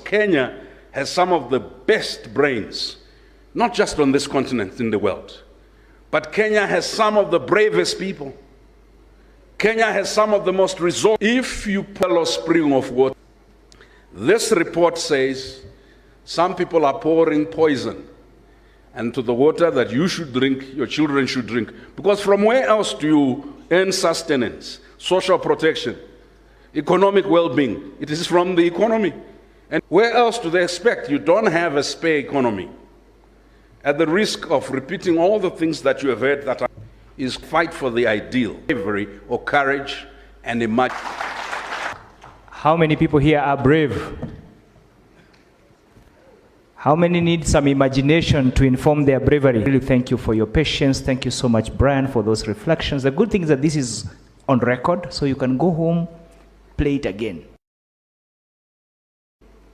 Kenya has some of the best brains, not just on this continent, in the world, but Kenya has some of the bravest people. Kenya has some of the most resourceful. If you pull a spring of water, this report says some people are pouring poison into the water that you should drink, your children should drink. Because from where else do you earn sustenance, social protection, economic well-being? It is from the economy. And where else do they expect? You don't have a spare economy. At the risk of repeating all the things that you have heard, that is fight for the ideal, bravery or courage and imagination. How many people here are brave? How many need some imagination to inform their bravery? Really thank you for your patience. Thank you so much, Brian, for those reflections. The good thing is that this is on record, so you can go home, play it again.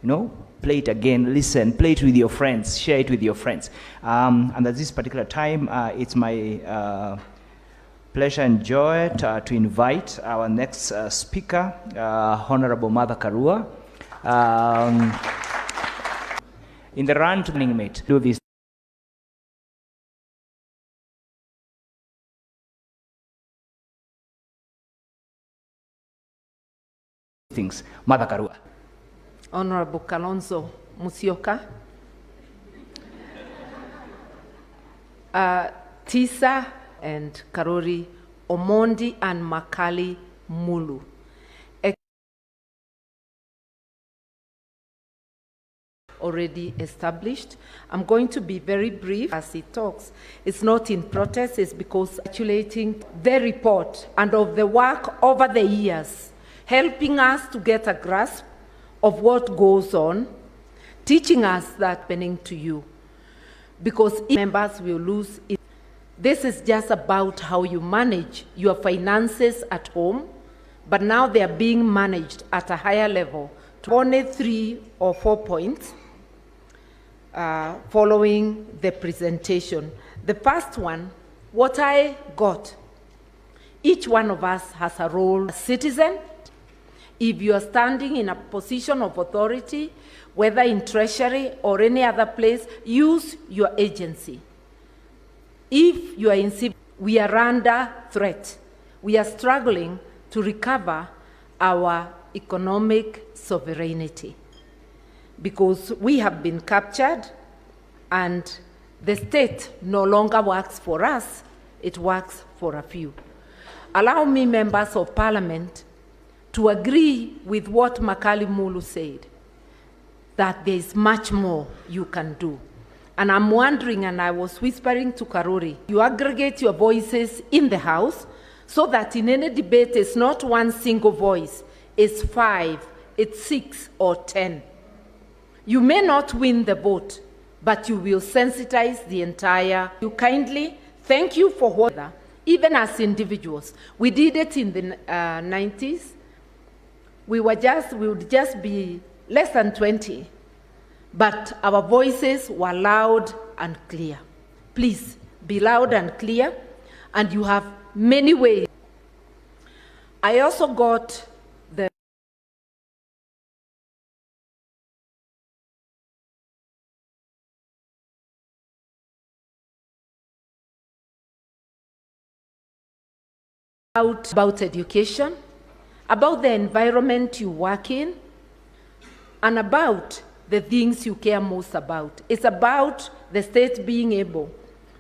You know, play it again, listen, play it with your friends, share it with your friends. And at this particular time, it's my pleasure and joy to invite our next speaker, Honorable Mother Karua. In the run to running mate, do this. Things, Mother Karua. Honorable Kalonzo Musyoka, Tisa and Karori Omondi and Makali Mulu. Already established. I'm going to be very brief as he talks. It's not in protest, it's because congratulating the report and of the work over the years, helping us to get a grasp of what goes on, teaching us that happening to you. Because members will lose it. This is just about how you manage your finances at home, but now they are being managed at a higher level. Only 3 or 4 points following the presentation. The first one, what I got, each one of us has a role as citizen. If you are standing in a position of authority, whether in Treasury or any other place, use your agency. If you are in civic, we are under threat. We are struggling to recover our economic sovereignty because we have been captured and the state no longer works for us, it works for a few. Allow me, members of parliament, to agree with what Makali Mulu said, that there is much more you can do. And I'm wondering, and I was whispering to Karori, you aggregate your voices in the House so that in any debate it's not one single voice, it's 5, it's 6 or 10. You may not win the vote, but you will sensitize the entire. You kindly, thank you for what, even as individuals. We did it in the 90s. We would just be less than 20, but our voices were loud and clear. Please be loud and clear, and you have many ways. I also got the about education, about the environment you work in, and about the things you care most about. It's about the state being able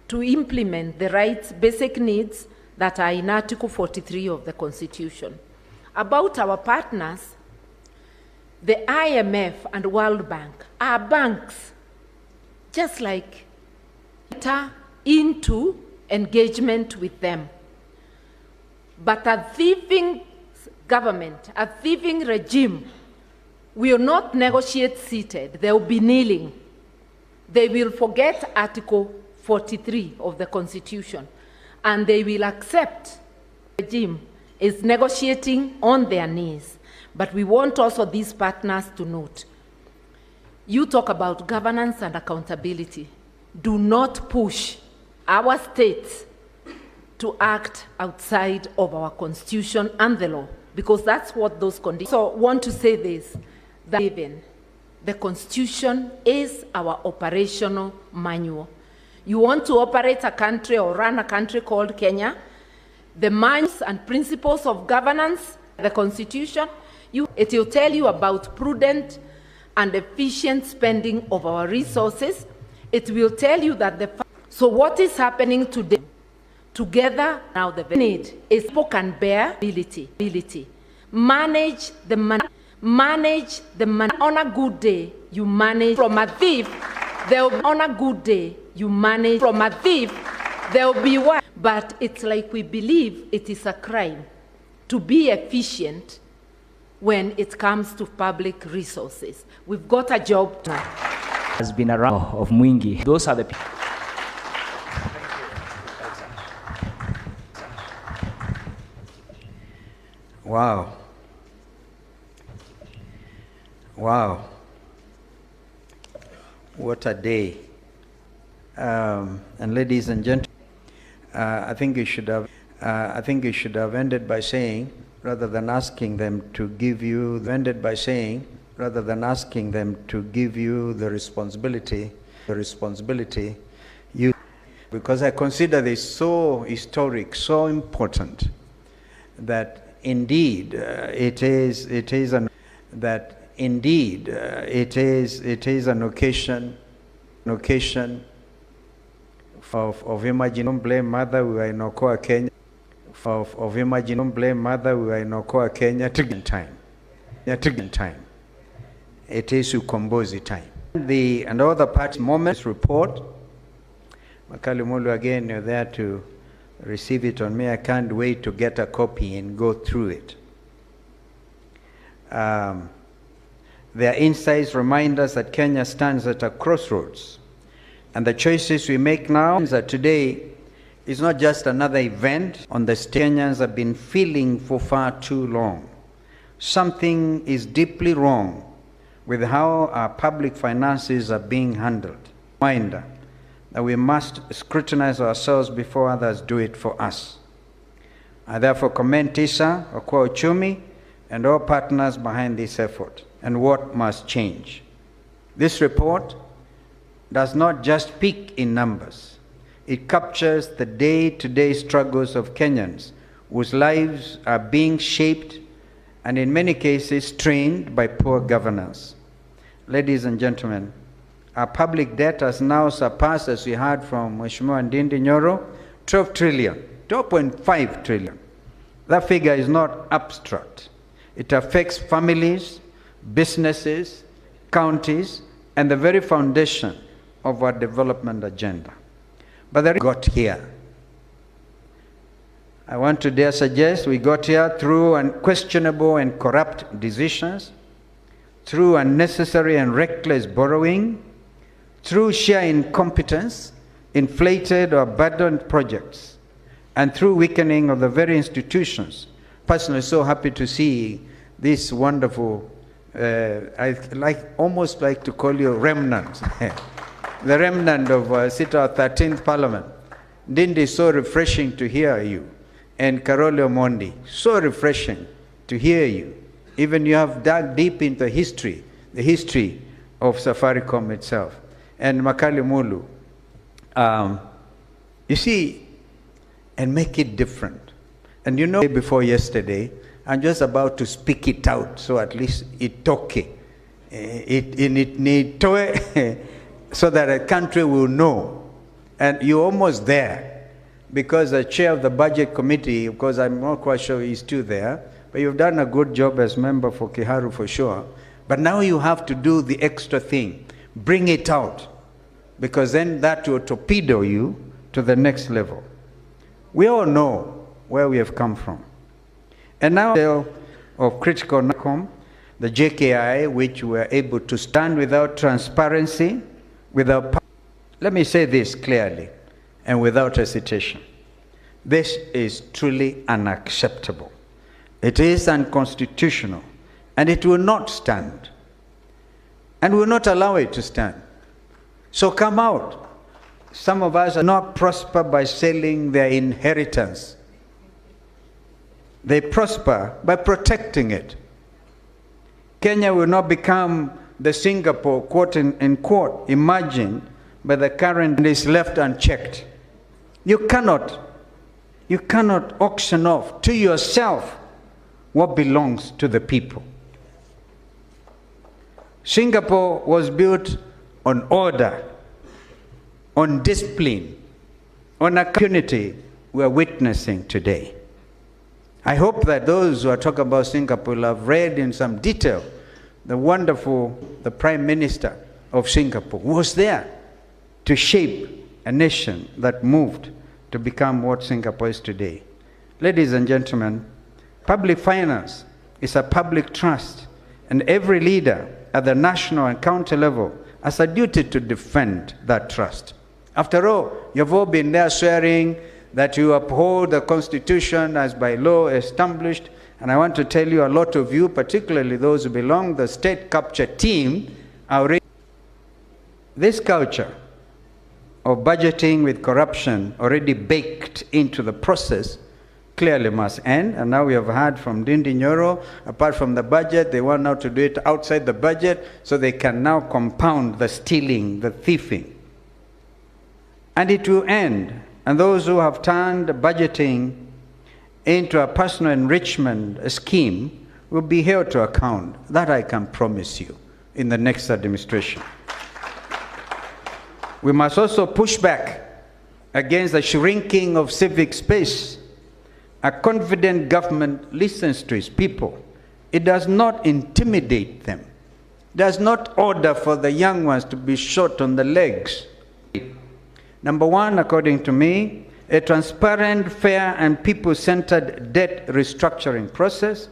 to implement the rights, basic needs that are in Article 43 of the Constitution. About our partners, the IMF and World Bank are banks, just like enter into engagement with them. But a thieving government, a thieving regime, will not negotiate seated. They will be kneeling. They will forget Article 43 of the Constitution, and they will accept the regime is negotiating on their knees. But we want also these partners to note, you talk about governance and accountability. Do not push our states to act outside of our Constitution and the law, because that's what those conditions. So I want to say this, that The Constitution is our operational manual. You want to operate a country or run a country called Kenya, the manuals and principles of governance, the Constitution, it will tell you about prudent and efficient spending of our resources. It will tell you that so what is happening today, together now the need is people can bear ability. Manage the money. Manage the money. On a good day, you manage from a thief. On a good day, you manage from a thief. There will be one. But it's like we believe it is a crime to be efficient when it comes to public resources. We've got a job now. Has been around of Mwingi. Those are the people. Wow. Wow. What a day. And ladies and gentlemen, I think you should have ended by saying, rather than asking them to give you, the responsibility, because I consider this so historic, so important, that indeed it is an occasion of imagine, don't blame mother, we were in Okoa, Kenya, of imagine, don't blame mother, we were in Okoa, Kenya, time. It is Ukombozi time. And all the parts moments report, Makali Mulu, again, you're there to receive it on me. I can't wait to get a copy and go through it. Their insights remind us that Kenya stands at a crossroads. And the choices we make now that today is not just another event on the stage Kenyans have been feeling for far too long. Something is deeply wrong with how our public finances are being handled. Reminder that we must scrutinize ourselves before others do it for us. I therefore commend TISA, Okoa Uchumi, and all partners behind this effort and what must change. This report does not just speak in numbers. It captures the day-to-day struggles of Kenyans whose lives are being shaped and in many cases strained by poor governance. Ladies and gentlemen, our public debt has now surpassed, as we heard from Mheshimiwa Ndindi Nyoro, 12 trillion, 12.5 trillion. That figure is not abstract. It affects families, businesses, counties, and the very foundation of our development agenda. But we got here. I want to dare suggest we got here through unquestionable and corrupt decisions, through unnecessary and reckless borrowing, through sheer incompetence, inflated or abandoned projects, and through weakening of the very institutions. Personally, so happy to see this wonderful, I almost like to call you remnant, the remnant of our 13th Parliament. Ndindi, so refreshing to hear you. And Karole Omondi, so refreshing to hear you. Even you have dug deep into the history of Safaricom itself. And Makali Mulu, you see, and make it different. And you know, before yesterday, I'm just about to speak it out, so at least it okay. So that a country will know. And you're almost there. Because the chair of the budget committee, because I'm not quite sure he's still there, but you've done a good job as member for Kiharu for sure. But now you have to do the extra thing. Bring it out. Because then that will torpedo you to the next level. We all know where we have come from. And now of critical outcome, the JKI, which we are able to stand without transparency, without... Let me say this clearly and without hesitation. This is truly unacceptable. It is unconstitutional, and it will not stand. And we will not allow it to stand. So come out. Some of us are not prosper by selling their inheritance. They prosper by protecting it. Kenya will not become the Singapore, quote in quote, imagined by the current is left unchecked. You cannot auction off to yourself what belongs to the people. Singapore was built on order, on discipline, on a community we are witnessing today. I hope that those who are talking about Singapore will have read in some detail the Prime Minister of Singapore was there to shape a nation that moved to become what Singapore is today. Ladies and gentlemen, public finance is a public trust, and every leader at the national and county level has a duty to defend that trust. After all, you've all been there swearing that you uphold the Constitution as by law established, and I want to tell you, a lot of you, particularly those who belong to the state capture team, are already. This culture of budgeting with corruption already baked into the process clearly must end. And now we have heard from Ndindi Nyoro, apart from the budget, they want now to do it outside the budget so they can now compound the stealing, the thieving. And it will end. And those who have turned budgeting into a personal enrichment scheme will be held to account. That I can promise you in the next administration. We must also push back against the shrinking of civic space. A confident government listens to its people. It does not intimidate them. It does not order for the young ones to be shot on the legs. Number one, according to me, a transparent, fair, and people-centered debt restructuring process.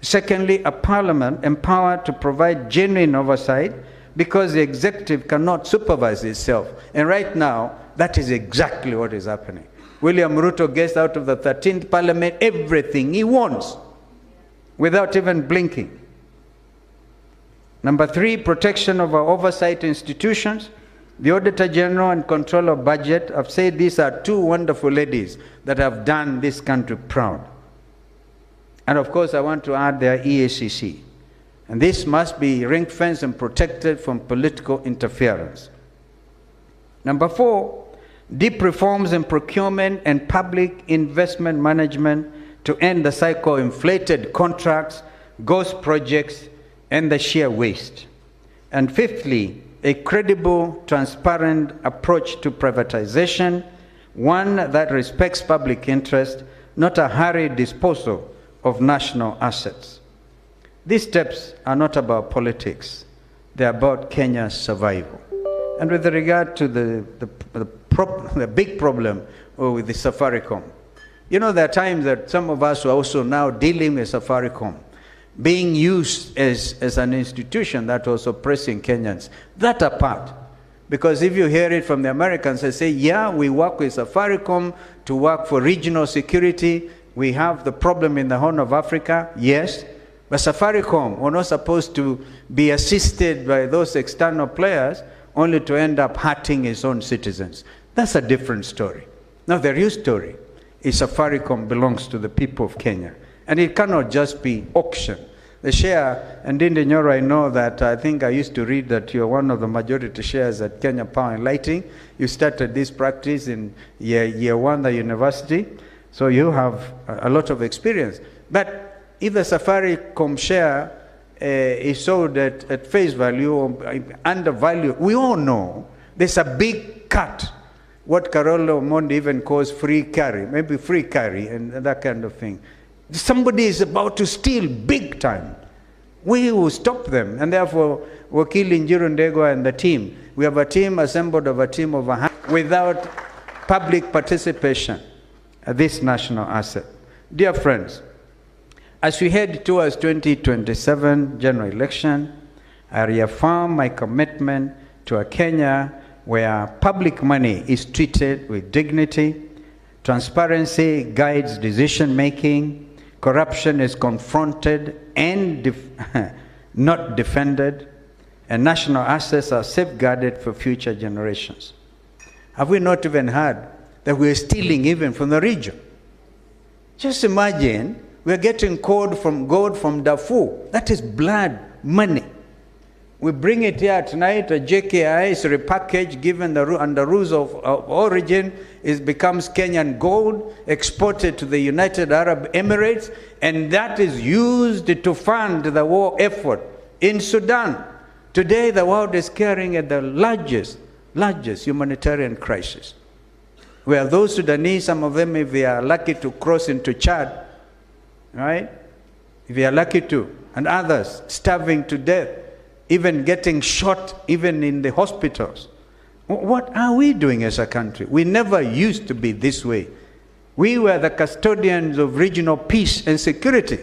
Secondly, a parliament empowered to provide genuine oversight, because the executive cannot supervise itself. And right now, that is exactly what is happening. William Ruto gets out of the 13th parliament everything he wants without even blinking. Number three, protection of our oversight institutions. The Auditor General and Controller of Budget have said these are two wonderful ladies that have done this country proud. And of course, I want to add their EACC. And this must be ring-fenced and protected from political interference. Number four, deep reforms in procurement and public investment management to end the cycle of inflated contracts, ghost projects, and the sheer waste. And fifthly, a credible, transparent approach to privatization, one that respects public interest, not a hurried disposal of national assets. These steps are not about politics. They're about Kenya's survival. And with regard to the big problem with the Safaricom, you know, there are times that some of us are also now dealing with Safaricom, being used as an institution that was oppressing Kenyans. That apart, because if you hear it from the Americans, they say, yeah, we work with Safaricom to work for regional security. We have the problem in the Horn of Africa, yes. But Safaricom were not supposed to be assisted by those external players only to end up hurting its own citizens. That's a different story. Now, the real story is Safaricom belongs to the people of Kenya. And it cannot just be auctioned. The share, and Ndindi Nyoro, I know that I think I used to read that you're one of the majority shares at Kenya Power and Lighting. You started this practice in year one at university. So you have a lot of experience. But if the Safaricom share is sold at face value or undervalued, we all know there's a big cut. What Carolo Mondi even calls free carry, maybe free carry and that kind of thing. Somebody is about to steal big time. We will stop them. And therefore, Wakili Njiru Ndegwa and the team, we have a team assembled of a team of 100 without public participation at this national asset. Dear friends, as we head towards 2027 general election, I reaffirm my commitment to a Kenya where public money is treated with dignity, transparency guides decision-making, corruption is confronted and not defended, and national assets are safeguarded for future generations. Have we not even heard that we're stealing even from the region? Just imagine we're getting gold from Darfur. That is blood money. We bring it here tonight, a JKI is repackaged, given under rules of origin, it becomes Kenyan gold, exported to the United Arab Emirates, and that is used to fund the war effort in Sudan. Today, the world is carrying at the largest humanitarian crisis, where those Sudanese, some of them, if they are lucky to cross into Chad, right? If they are lucky to, and others starving to death, even getting shot, even in the hospitals. What are we doing as a country? We never used to be this way. We were the custodians of regional peace and security.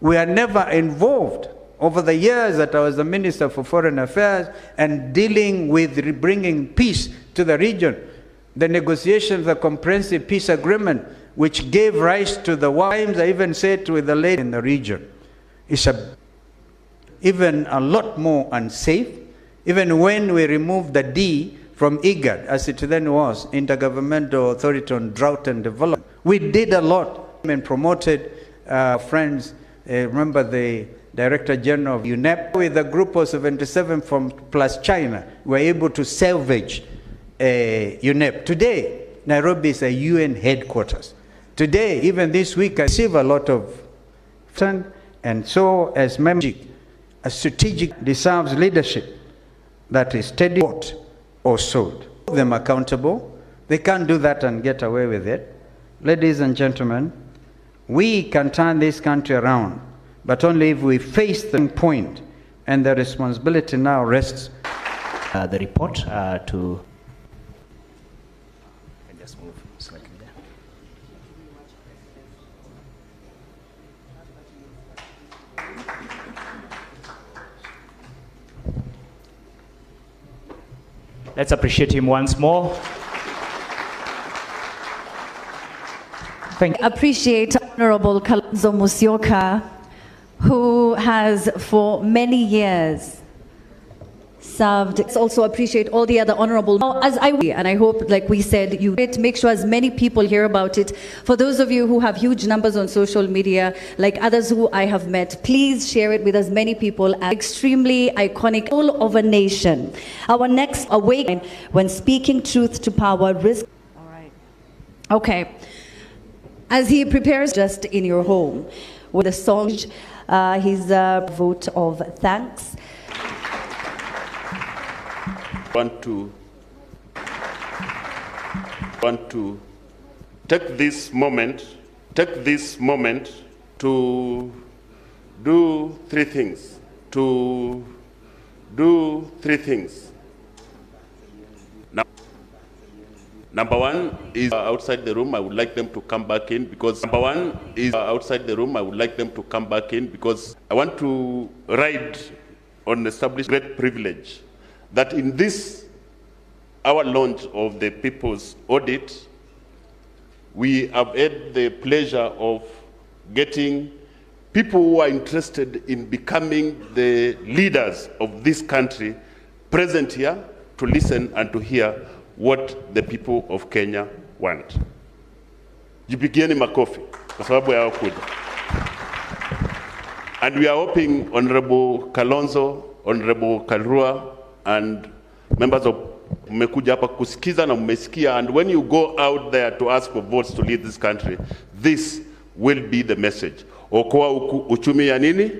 We are never involved. Over the years that I was the Minister for Foreign Affairs and dealing with bringing peace to the region, the negotiation of the Comprehensive Peace Agreement, which gave rise to the war, I even said with the lady in the region, is even a lot more unsafe. Even when we removed the D from IGAD, as it then was, Intergovernmental Authority on Drought and Development, we did a lot and promoted friends. Remember the Director General of UNEP, with a group of 77 from plus China, were able to salvage UNEP. Today, Nairobi is a UN headquarters. Today, even this week, I receive a lot of funds, and so as members, a strategic deserves leadership that is steady, bought or sold. Hold them accountable. They can't do that and get away with it. Ladies and gentlemen, we can turn this country around, but only if we face the point, and the responsibility now rests. The report to... Just move slightly there. Let's appreciate him once more. Thank you. Appreciate Honorable Kalonzo Musyoka, who has for many years served. Let's also appreciate all the other honorable, and I hope, like we said, you make sure as many people hear about it. For those of you who have huge numbers on social media, like others who I have met, please share it with as many people. Extremely iconic, all of a nation. Our next awakening, when speaking truth to power, risk. All right. Okay. As he prepares just in your home with a song, his vote of thanks. Want to take this moment to do three things. Number one is outside the room. I would like them to come back in because I want to ride on established great privilege that in this, our launch of the People's Audit, we have had the pleasure of getting people who are interested in becoming the leaders of this country present here to listen and to hear what the people of Kenya want. Jipigieni makofi kwa sababu ya kuja. And we are hoping Honorable Kalonzo, Honorable Karua, and members of mmekuja hapa kusikiza na mmesikia, and when you go out there to ask for votes to lead this country, this will be the message. Okoa uchumi ya nini?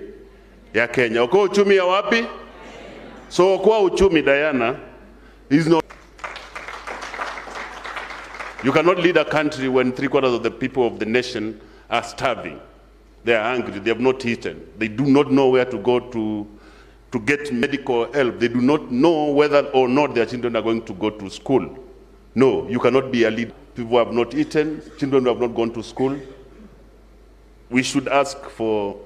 Ya Kenya. Okoa uchumi ya wapi? So okoa uchumi, Diana, is not. You cannot lead a country when 3/4 of the people of the nation are starving. They are hungry, they have not eaten. They do not know where to go to get medical help. They do not know whether or not their children are going to go to school. No, you cannot be a leader. People who have not eaten, children who have not gone to school. We should ask for,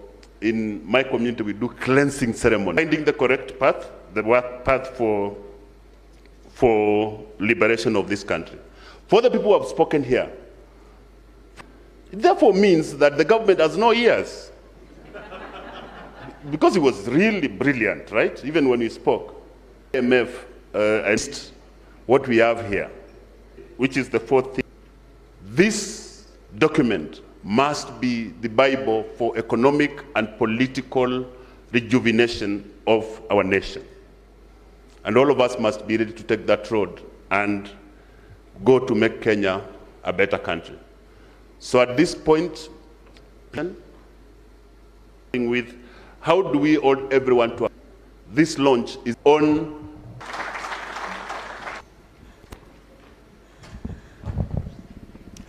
in my community, we do cleansing ceremony. Finding the correct path, the path for liberation of this country. For the people who have spoken here, it therefore means that the government has no ears. Because he was really brilliant, right? Even when he spoke. IMF and what we have here, which is the fourth thing. This document must be the Bible for economic and political rejuvenation of our nation. And all of us must be ready to take that road and go to make Kenya a better country. So at this point, with how do we hold everyone to this launch is on.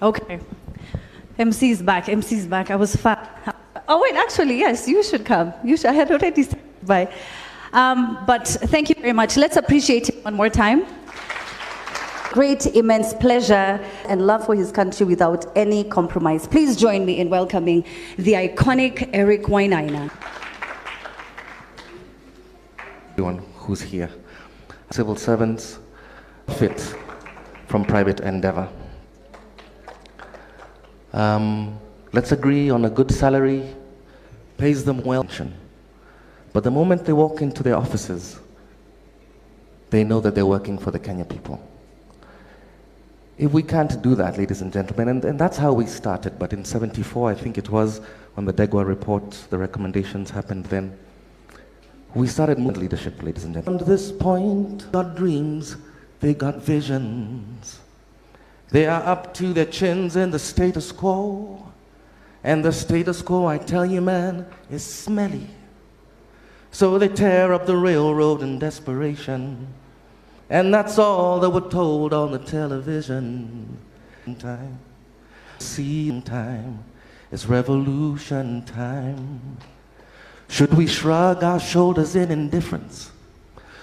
Okay. MC is back. MC is back. I was fat. Oh, wait, actually, yes, you should come. You should. I had already said bye. But thank you very much. Let's appreciate him one more time. Great, immense pleasure and love for his country without any compromise. Please join me in welcoming the iconic Eric Wainaina. Everyone who's here. Civil servants fit from private endeavor. Let's agree on a good salary, pays them well. But the moment they walk into their offices, they know that they're working for the Kenya people. If we can't do that, ladies and gentlemen, and that's how we started, but in '74, I think it was, when the Degwa report, the recommendations happened then, we started moving leadership, ladies and gentlemen. At this point, got dreams, they got visions. They are up to their chins in the status quo. And the status quo, I tell you, man, is smelly. So they tear up the railroad in desperation. And that's all that we're told on the television. Time, see time, it's revolution time. Should we shrug our shoulders in indifference?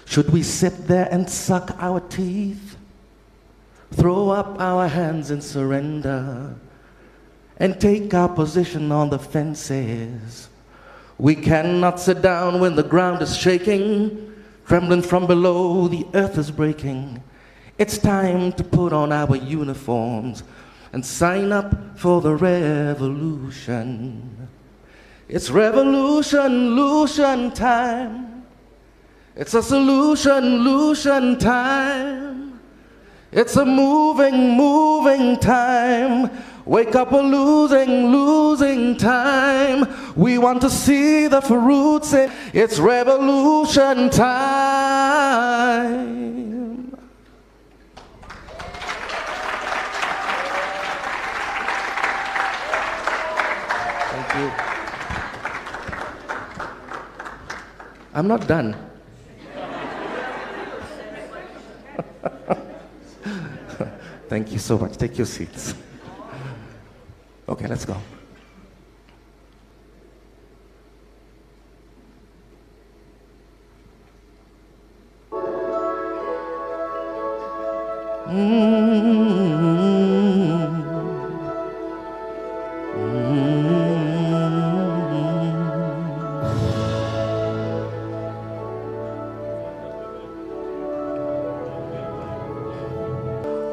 Should we sit there and suck our teeth? Throw up our hands in surrender and take our position on the fences. We cannot sit down when the ground is shaking, trembling from below, the earth is breaking. It's time to put on our uniforms and sign up for the revolution. It's revolution time. It's a solution time. It's a moving time. Wake up, we're losing time. We want to see the fruits. It's revolution time. Thank you. I'm not done. Thank you so much. Take your seats. Okay, let's go.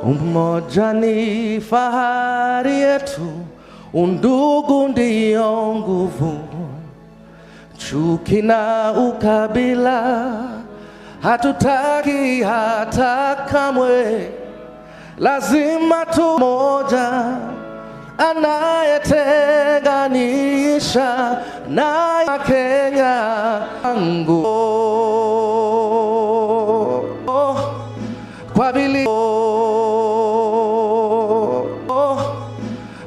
Umoja ni fahari yetu, undugu ndio nguvu. Chuki na ukabila hatutaki hata kamwe. Lazima tu moja anayetenganisha na Kenya angu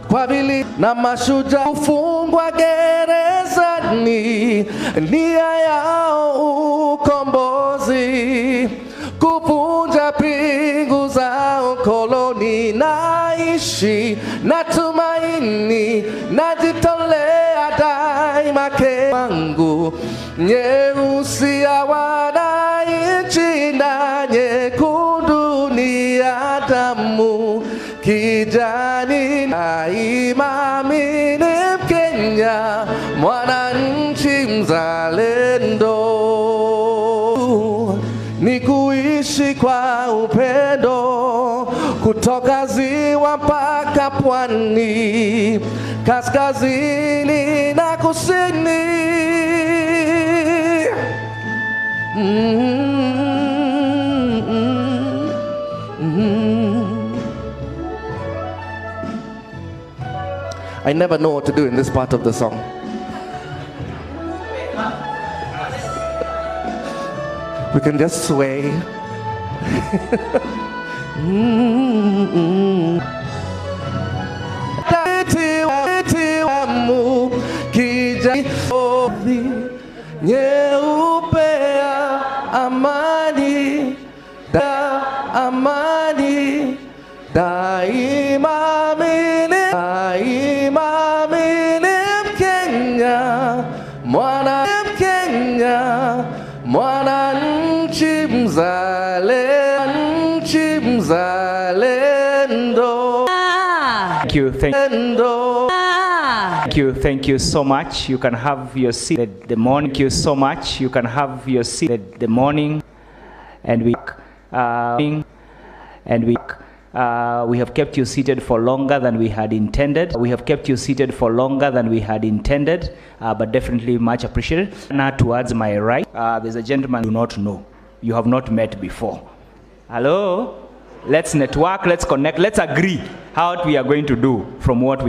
kwa bili na mashujaa kufungwa gerezani, nia yao ukombozi, kuvunja pingu za ukoloni. Naishi na tumaini, najitolea daima wangu, nyeusi ya wananchi na nyekundu ni ya damu, kijani daima mimi Mkenya, mwananchi mzalendo. Ni kuishi kwa upendo, kutoka ziwa mpaka pwani, kaskazini na kusini. I never know what to do in this part of the song. We can just sway. Amani, amani, daima mine Kenya, mwana nchi mzalendo. Thank you so much. You can have your seat at the morning. Thank you so much. You can have your seat at the morning. And we have kept you seated for longer than we had intended. But definitely much appreciated. Now towards my right, there's a gentleman you do not know. You have not met before. Hello? Let's network, let's connect, let's agree how we are going to do from what we